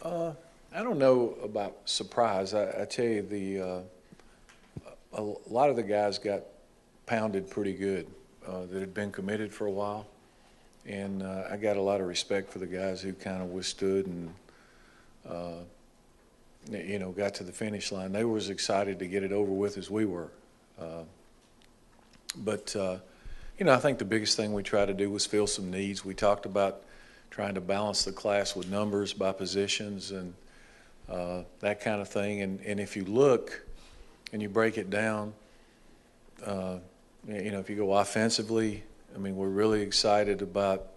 I don't know about surprise. I tell you, a lot of the guys got pounded pretty good that had been committed for a while, and I got a lot of respect for the guys who kind of withstood and uh, got to the finish line. They were as excited to get it over with as we were. Uh, but I think the biggest thing we tried to do was fill some needs. We talked about trying to balance the class with numbers by positions and that kind of thing. And if you look and you break it down, uh, if you go offensively, I mean, we're really excited about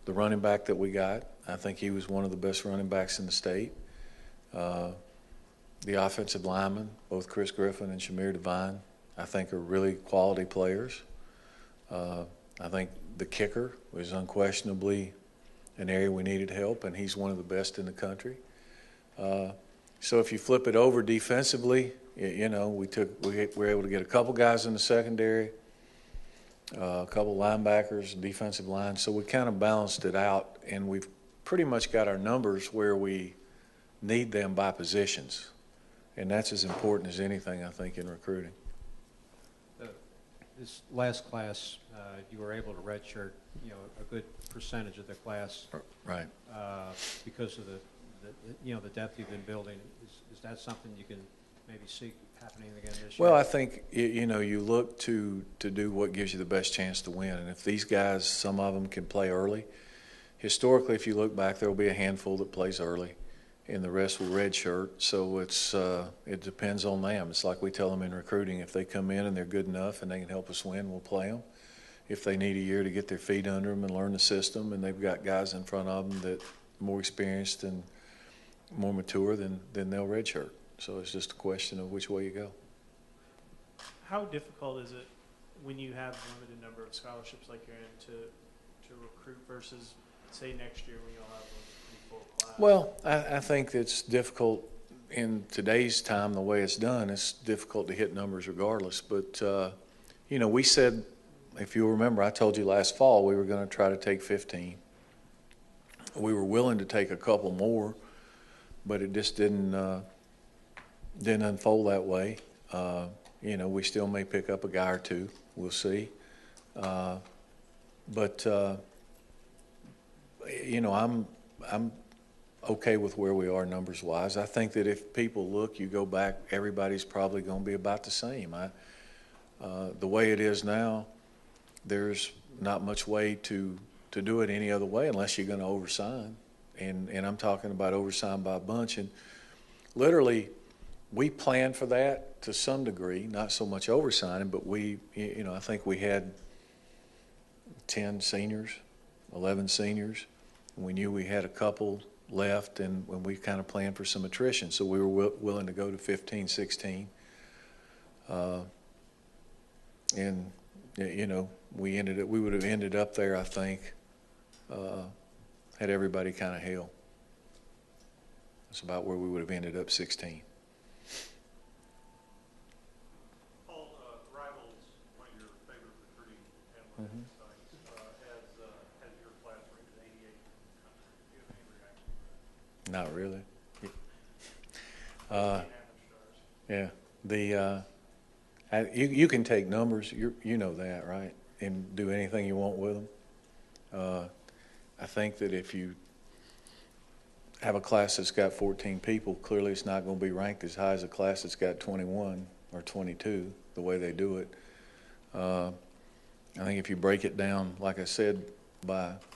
the running back that we got. I think he was one of the best running backs in the state. Uh, the offensive linemen, both Chris Griffin and Shamir Devine, I think are really quality players. I think the kicker was unquestionably an area we needed help, and he's one of the best in the country. So if you flip it over defensively, we were able to get a couple guys in the secondary, a couple linebackers, defensive line. So we kind of balanced it out, and we've pretty much got our numbers where we need them by positions, and that's as important as anything, I think, in recruiting. This last class, you were able to redshirt, a good percentage of the class, Right. Because of the depth you've been building. Is that something you can maybe see happening again this year? Well, I think you look to do what gives you the best chance to win, and if these guys, some of them can play early. Historically, if you look back, there will be a handful that plays early, and the rest will redshirt. So it depends on them. It's like we tell them in recruiting: if they come in and they're good enough and they can help us win, we'll play them. If they need a year to get their feet under them and learn the system, and they've got guys in front of them that are more experienced and more mature, then they'll redshirt. So it's just a question of which way you go. How difficult is it when you have a limited number of scholarships like you're in to recruit versus, say, next year when you'll have a pretty full class? Well, I think it's difficult in today's time, the way it's done. It's difficult to hit numbers regardless. But, we said, if you'll remember, I told you last fall we were going to try to take 15. We were willing to take a couple more, but it just didn't unfold that way. We still may pick up a guy or two. We'll see. But I'm okay with where we are numbers wise. I think that if people look, you go back, everybody's probably going to be about the same. The way it is now, there's not much way to do it any other way unless you're going to oversign. And I'm talking about oversign by a bunch. And literally, we planned for that to some degree, not so much oversigning, but I think we had 10 seniors, 11 seniors. We knew we had a couple left, and when we kind of planned for some attrition. So we were willing to go to 15, 16. And, we would have ended up there, I think, had everybody kind of held. That's about where we would have ended up, 16. Paul, Rivals, one of your favorite recruiting analytics sites, has your class ranked 88 in the country. Do you have any reaction to that? Not really. Yeah. You can take numbers, you know that, right? And do anything you want with them. I think that if you have a class that's got 14 people, clearly it's not going to be ranked as high as a class that's got 21 or 22, the way they do it. I think if you break it down, like I said,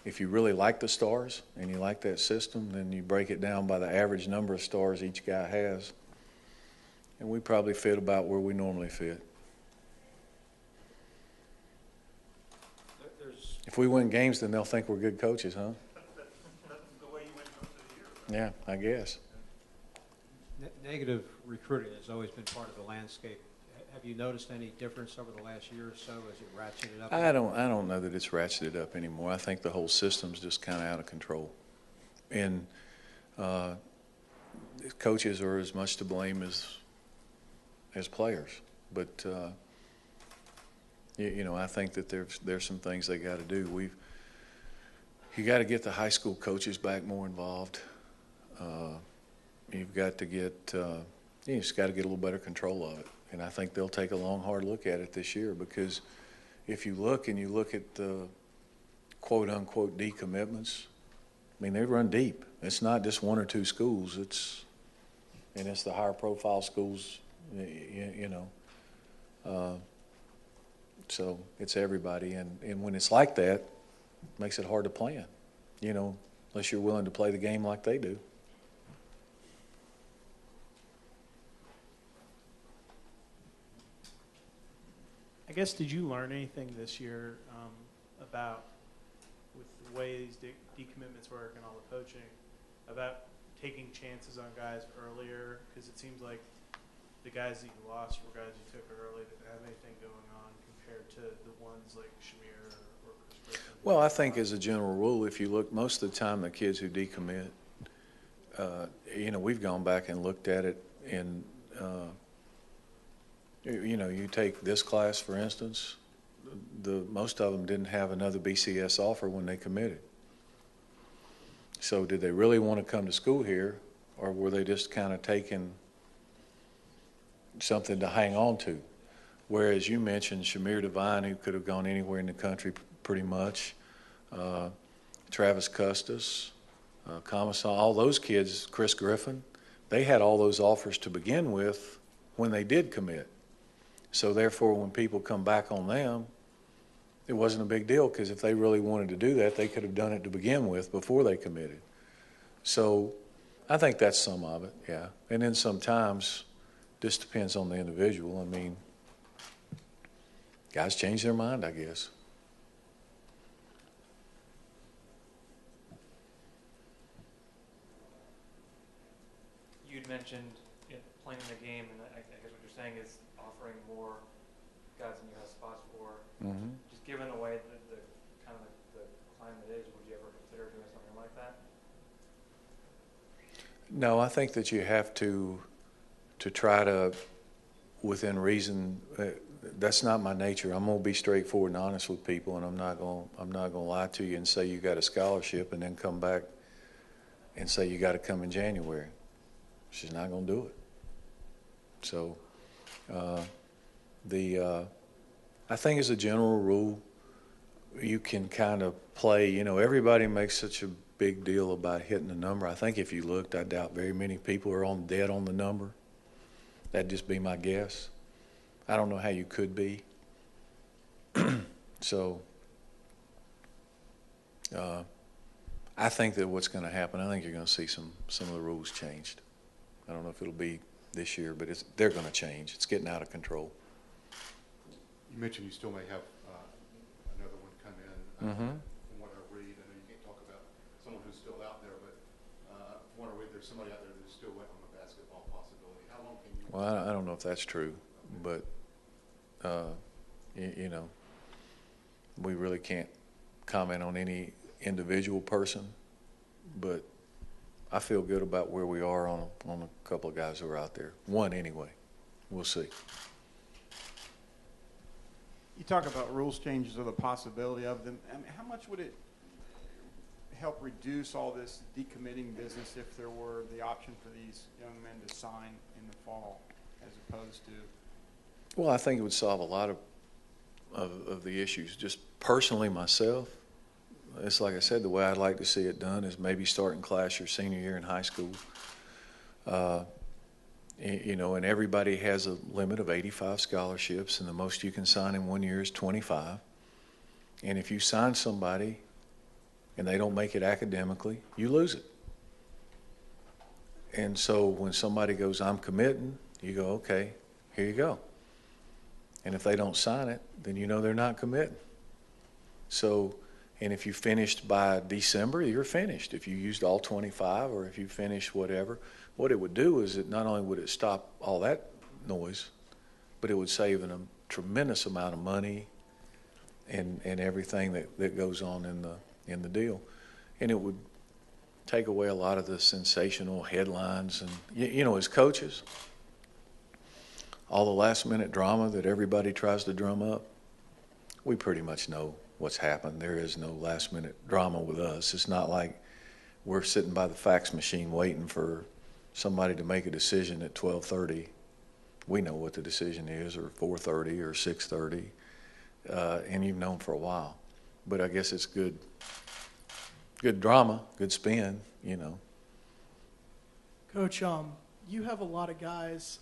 if you really like the stars and you like that system, then you break it down by the average number of stars each guy has. And we probably fit about where we normally fit. If we win games, then they'll think we're good coaches, huh? That's the way you win most of the year, right? Yeah, I guess. Negative recruiting has always been part of the landscape. Have you noticed any difference over the last year or so? Has it ratcheted up? I don't know that it's ratcheted up anymore. I think the whole system's just kind of out of control. And coaches are as much to blame as players. But I think that there's some things they got to do. You got to get the high school coaches back more involved. You've got to get, you just got to get a little better control of it. And I think they'll take a long, hard look at it this year, because if you look at the quote-unquote decommitments, I mean, they run deep. It's not just one or two schools. It's the higher-profile schools, you know. So it's everybody. And when it's like that, it makes it hard to plan, you know, unless you're willing to play the game like they do. I guess, did you learn anything this year about, with the way these decommitments work and all the poaching, about taking chances on guys earlier? Because it seems like the guys that you lost were guys you took early that didn't have anything going on, compared to the ones like Shamir or Chris Griffin. Well, I think as a general rule, if you look, most of the time the kids who decommit, you know, we've gone back and looked at it, and you know, you take this class, for instance, most of them didn't have another BCS offer when they committed. So did they really want to come to school here, or were they just kind of taking something to hang on to? Whereas you mentioned Shamir Devine, who could have gone anywhere in the country pretty much, Travis Custis, Commissar, all those kids, Chris Griffin, they had all those offers to begin with when they did commit. So therefore, when people come back on them, it wasn't a big deal, because if they really wanted to do that, they could have done it to begin with before they committed. So I think that's some of it, yeah. And then sometimes, this depends on the individual. I mean, guys change their mind, I guess. You'd mentioned playing the game, and I guess what you're saying is offering more guys than you have spots for. Mm-hmm. Just given the way that the kind of the climate is, would you ever consider doing something like that? No, I think that you have to try to, within reason. That's not my nature. I'm gonna be straightforward and honest with people, and I'm not gonna lie to you and say you got a scholarship and then come back and say you got to come in January. She's not gonna do it. So, I think as a general rule, you can kind of play. You know, everybody makes such a big deal about hitting the number. I think if you looked, I doubt very many people are dead on the number. That'd just be my guess. I don't know how you could be. So, I think that what's going to happen, I think you're going to see some of the rules changed. I don't know if it'll be this year, but they're going to change. It's getting out of control. You mentioned you still may have another one come in. Mm-hmm. From what I read, I know you can't talk about someone who's still out there, but from what I read, there's somebody out there who's still waiting on the basketball possibility. How long can you? Well, I don't know if that's true, but you know, we really can't comment on any individual person, but I feel good about where we are on a couple of guys who are out there. One anyway. We'll see. You talk about rules changes or the possibility of them. I mean, how much would it help reduce all this decommitting business if there were the option for these young men to sign in the fall, as opposed to? Well, I think it would solve a lot of the issues. Just personally myself, it's like I said, the way I'd like to see it done is maybe starting class your senior year in high school. You know, and everybody has a limit of 85 scholarships, and the most you can sign in 1 year is 25. And if you sign somebody and they don't make it academically, you lose it. And so when somebody goes, I'm committing, you go, okay, here you go. And if they don't sign it, then you know they're not committing. So, and if you finished by December, you're finished. If you used all 25, or if you finished whatever, what it would do is it not only would it stop all that noise, but it would save a tremendous amount of money and everything that goes on in the deal. And it would take away a lot of the sensational headlines. And, you know, as coaches, all the last-minute drama that everybody tries to drum up, we pretty much know what's happened. There is no last-minute drama with us. It's not like we're sitting by the fax machine waiting for somebody to make a decision at 12:30. We know what the decision is, or 4:30 or 6:30, and you've known for a while. But I guess it's good drama, good spin, you know. Coach, you have a lot of guys,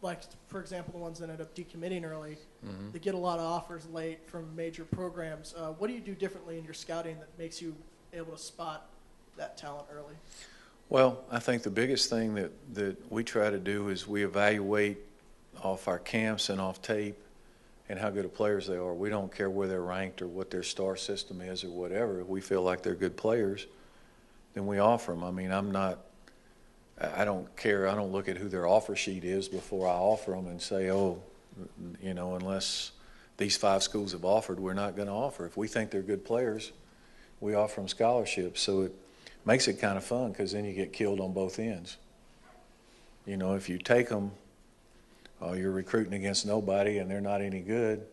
like, for example, the ones that end up decommitting early, Mm-hmm. they get a lot of offers late from major programs. What do you do differently in your scouting that makes you able to spot that talent early? Well, I think the biggest thing that we try to do is we evaluate off our camps and off tape and how good of players they are. We don't care where they're ranked or what their star system is or whatever. If we feel like they're good players, then we offer them. I mean, I don't care. I don't look at who their offer sheet is before I offer them and say, oh, you know, unless these 5 schools have offered, we're not going to offer. If we think they're good players, we offer them scholarships. So it makes it kind of fun because then you get killed on both ends. You know, if you take them, you're recruiting against nobody and they're not any good,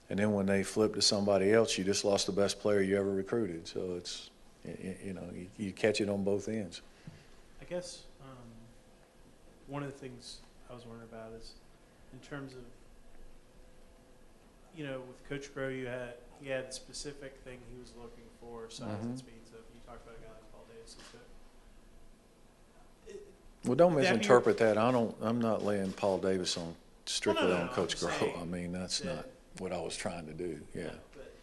and then when they flip to somebody else, you just lost the best player you ever recruited. So it's, you know, you catch it on both ends. I guess one of the things I was wondering about is in terms of, you know, with Coach Groh, he had a specific thing he was looking for, size and speed. So if you talked about a guy like Paul Davis, Well, don't That being- misinterpret that. I'm not laying Paul Davis on strictly no, on I'm Coach just Groh. saying I mean, that's that- not what I was trying to do. Yeah. But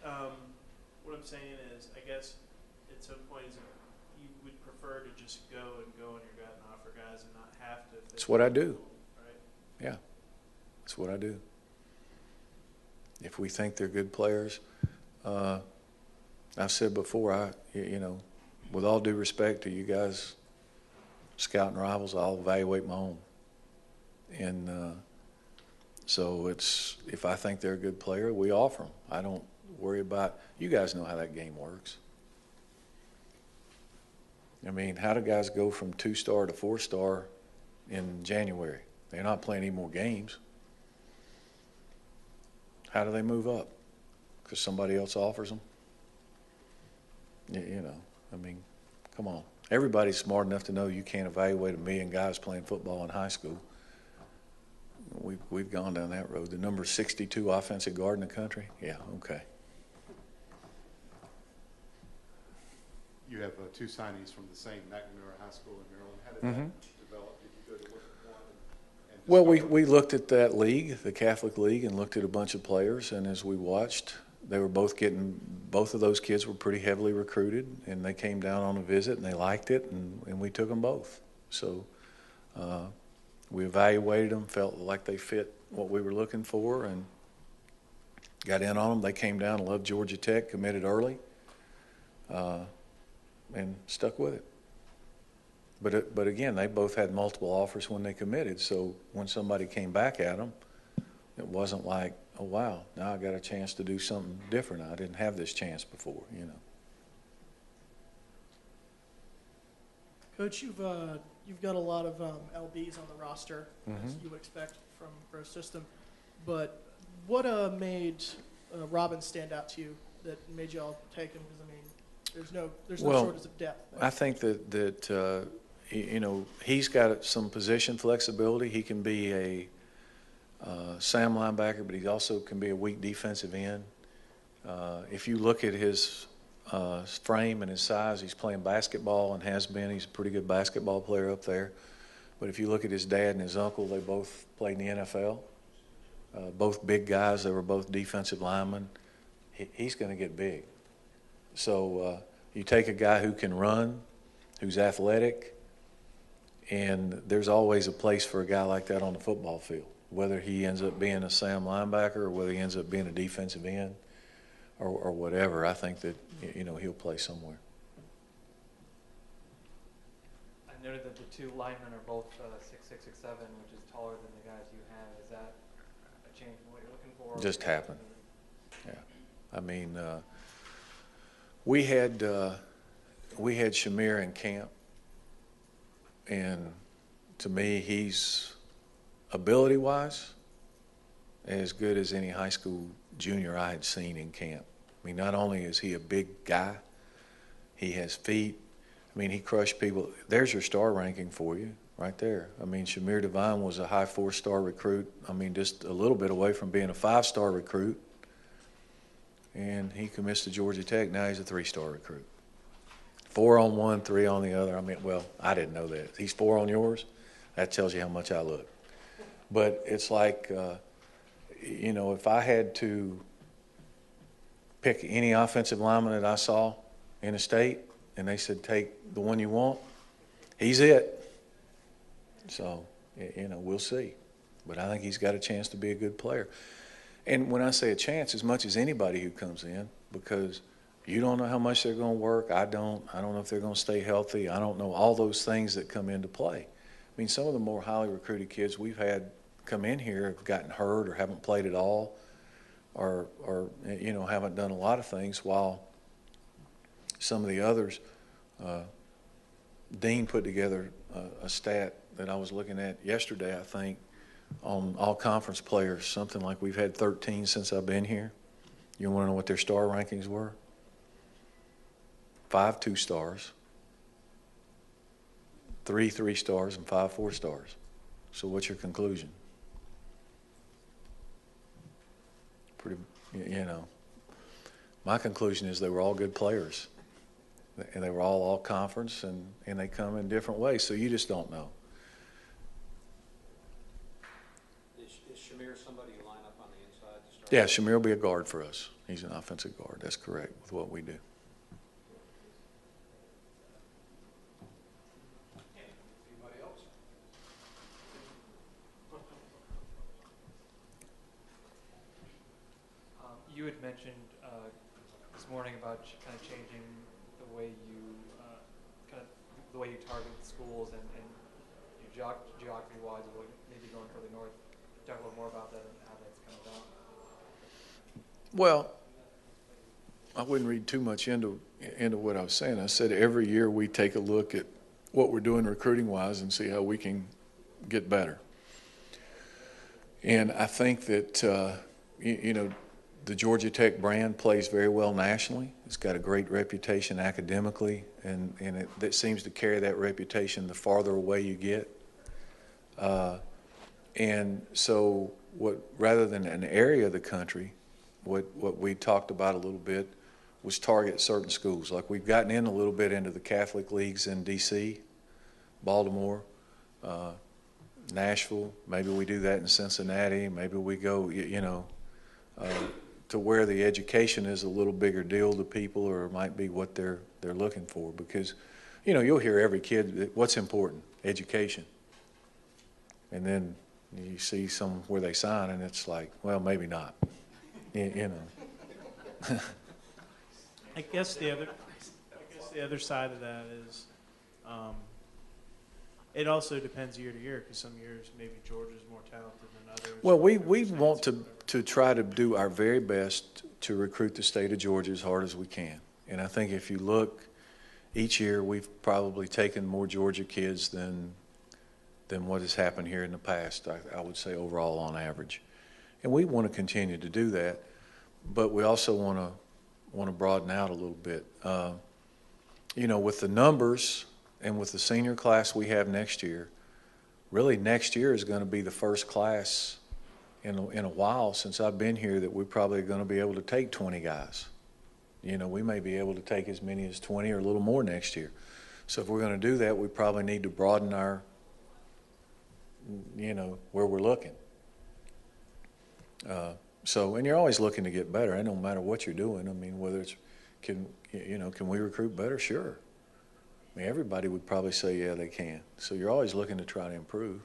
what I'm saying is, I guess at some point you would prefer to just go on your gut and offer guys and not have to. That's what I do. Right. Yeah, that's what I do. If we think they're good players, I've said before, you know, with all due respect to you guys, scouting rivals, I'll evaluate my own. And so if I think they're a good player, we offer them. I don't worry about, you guys know how that game works. I mean, how do guys go from 2-star to 4-star in January? They're not playing any more games. How do they move up? Because somebody else offers them? You know, I mean, come on. Everybody's smart enough to know you can't evaluate 1 million guys playing football in high school. We've gone down that road. The number 62 offensive guard in the country? Yeah, okay. You have 2 signees from the same McNamara High School in Maryland. How did that develop? Did you go to look at one? And Well, discover- we looked at that league, the Catholic League, and looked at a bunch of players, and as we watched, both of those kids were pretty heavily recruited, and they came down on a visit, and they liked it, and we took them both. So we evaluated them, felt like they fit what we were looking for, and got in on them. They came down, loved Georgia Tech, committed early, and stuck with it. But again, they both had multiple offers when they committed, so when somebody came back at them, it wasn't like, oh, wow, now I got a chance to do something different. I didn't have this chance before, you know. Coach, you've got a lot of LBs on the roster, as Mhm. you would expect from Groh's system. But what made Robin stand out to you that made y'all take him? Because I mean, there's no Well, shortage of depth. I think that you know, he's got some position flexibility. He can be a Sam linebacker, but he also can be a weak defensive end. If you look at his frame and his size, he's playing basketball and has been. He's a pretty good basketball player up there. But if you look at his dad and his uncle, they both played in the NFL. Both big guys. They were both defensive linemen. He's going to get big. So you take a guy who can run, who's athletic, and there's always a place for a guy like that on the football field, whether he ends up being a Sam linebacker or whether he ends up being a defensive end or whatever. I think that, you know, he'll play somewhere. I noted that the 2 linemen are both 6'6", 6'7", which is taller than the guys you have. Is that a change in what you're looking for? Just happened. Yeah. I mean, we had Shamir in camp, and to me, he's ability-wise as good as any high school junior I had seen in camp. I mean, not only is he a big guy, he has feet, I mean, he crushed people. There's your star ranking for you right there. I mean, Shamir Devine was a high 4-star recruit. I mean, just a little bit away from being a 5-star recruit. And he commits to Georgia Tech. Now he's a 3-star recruit. 4 on one, 3 on the other. I mean, well, I didn't know that. He's 4 on yours. That tells you how much I look. But it's like, you know, if I had to pick any offensive lineman that I saw in the state, and they said, take the one you want, he's it. So, you know, we'll see. But I think he's got a chance to be a good player. And when I say a chance, as much as anybody who comes in, because you don't know how much they're going to work. I don't know if they're going to stay healthy. I don't know all those things that come into play. I mean, some of the more highly recruited kids we've had come in here have gotten hurt or haven't played at all, or you know, haven't done a lot of things, while some of the others, Dean put together a stat that I was looking at yesterday, I think, on all conference players, something like we've had 13 since I've been here. You want to know what their star rankings were? 5 2-stars, 3 3-stars, and 5 4-stars. So what's your conclusion? Pretty, you know. My conclusion is they were all good players. And they were all conference, and they come in different ways, so you just don't know. Is Shamir somebody you line up on the inside to start? Yeah, Shamir will be a guard for us. He's an offensive guard. That's correct with what we do. Anybody else? You had mentioned this morning about kind of changing the way you the way you target schools and geography-wise, maybe going further north. Talk a little more about that and how that's come about. Well, I wouldn't read too much into what I was saying. I said every year we take a look at what we're doing recruiting-wise and see how we can get better. And I think that, you know, the Georgia Tech brand plays very well nationally. It's got a great reputation academically, and it seems to carry that reputation the farther away you get. And so rather than an area of the country, what we talked about a little bit was target certain schools. Like we've gotten in a little bit into the Catholic leagues in D.C., Baltimore, Nashville. Maybe we do that in Cincinnati. Maybe we go, you know, to where the education is a little bigger deal to people, or it might be what they're looking for. Because, you know, you'll hear every kid, what's important? Education. And then you see some where they sign, and it's like, well, maybe not. You know. I guess the other side of that is, it also depends year to year, because some years maybe Georgia's more talented than others. Well, we want to try to do our very best to recruit the state of Georgia as hard as we can. And I think if you look, each year we've probably taken more Georgia kids than what has happened here in the past, I would say overall on average. And we want to continue to do that, but we also want to broaden out a little bit. You know, with the numbers and with the senior class we have next year, really next year is going to be the first class in a while since I've been here that we're probably going to be able to take 20 guys. You know, we may be able to take as many as 20 or a little more next year. So if we're going to do that, we probably need to broaden our, you know, where we're looking. And you're always looking to get better. It don't matter what you're doing. I mean, whether it's, can we recruit better? Sure. I mean, everybody would probably say, yeah, they can. So you're always looking to try to improve.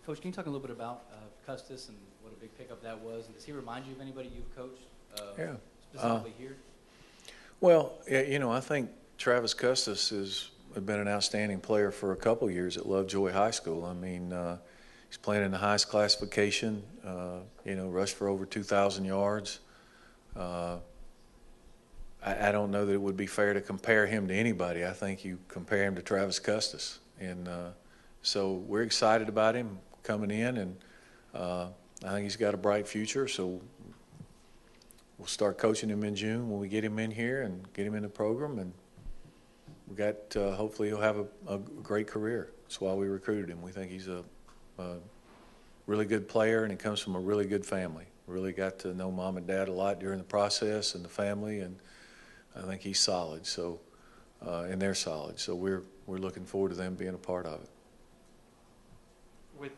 Coach, can you talk a little bit about Custis and what a big pickup that was? And does he remind you of anybody you've coached specifically here? Well, you know, I think Travis Custis has been an outstanding player for a couple of years at Lovejoy High School. I mean, he's playing in the highest classification, you know, rushed for over 2,000 yards. I don't know that it would be fair to compare him to anybody. I think you compare him to Travis Custis. And so we're excited about him coming in, and I think he's got a bright future. So we'll start coaching him in June when we get him in here and get him in the program, and we got, hopefully he'll have a great career. That's why we recruited him. We think he's a really good player, and he comes from a really good family. Really got to know mom and dad a lot during the process and the family, and I think he's solid. So, and they're solid. So we're looking forward to them being a part of it. With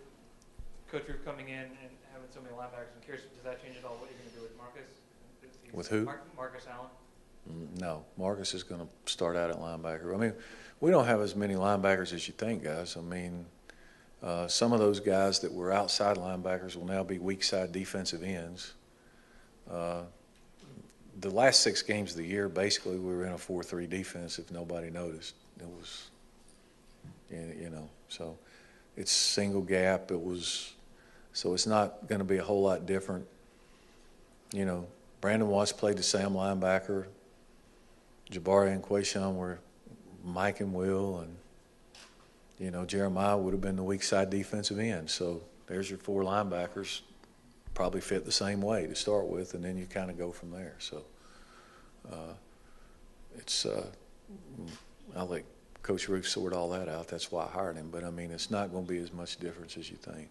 Coach Roof coming in and having so many linebackers, I'm curious, does that change at all what you're going to do with Marcus? With who? Marcus Allen. No, Marcus is going to start out at linebacker. I mean, we don't have as many linebackers as you think, guys. I mean, some of those guys that were outside linebackers will now be weak side defensive ends. The last 6 games of the year, basically, we were in a 4-3 defense. If nobody noticed, it was, you know, so it's single gap. So it's not going to be a whole lot different. You know, Brandon Watts played the Sam linebacker. Jabari and Quayshawn were Mike and Will, and, you know, Jeremiah would have been the weak side defensive end. So there's your 4 linebackers, probably fit the same way to start with, and then you kind of go from there. So I'll let Coach Roof sort all that out. That's why I hired him. But, I mean, it's not going to be as much difference as you think.